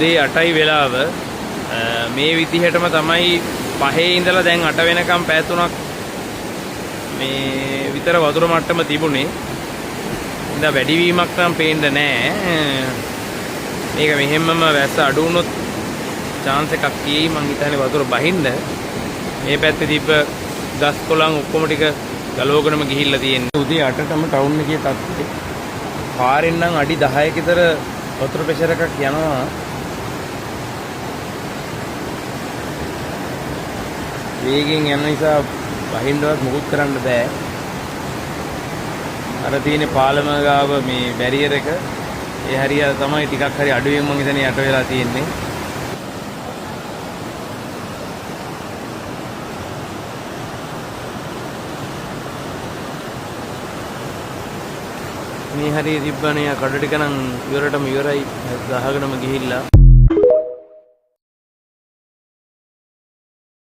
උදේ 8යි වෙලාව. මේ විදිහටම තමයි 5 ඉඳලා දැන් 8 වෙනකම් පැය 3ක් මේ විතර වතුර මට්ටම තිබුණේ. ඉතින් වැඩිවීමක් නම් පේන්නේ නැහැ. මේක මෙහෙම්මම වැස්ස අඩු වුණොත් chance එකක් තියෙයි මං හිතන්නේ වතුර බහින්න. මේ පැත්තේ තිබ්බ ගස් කොළන් ඔක්කොම ටික ගලවගෙනම ගිහිල්ලා තියෙන්නේ. උදේ 8ටම ටවුන් එකේ තත්ත්වය. පාරෙන් නම් අඩි 10ක විතර වතුර ප්‍රෙෂර් එකක් යනවා. වේගෙන් යන නිසා බහින්නවත් මොකුත් කරන්න බෑ. අර තියෙන පාලම ගාව මේ බැරියර් එක ඒ හරිය තමයි ටිකක් හරි අඩුවෙන් මං හිතන්නේ යට වෙලා තියෙන්නේ. මේ හරිය තිබ්බනේ කඩ ටික නම් ඉවරටම ඉවරයි ගහගෙනම ගිහිල්ලා.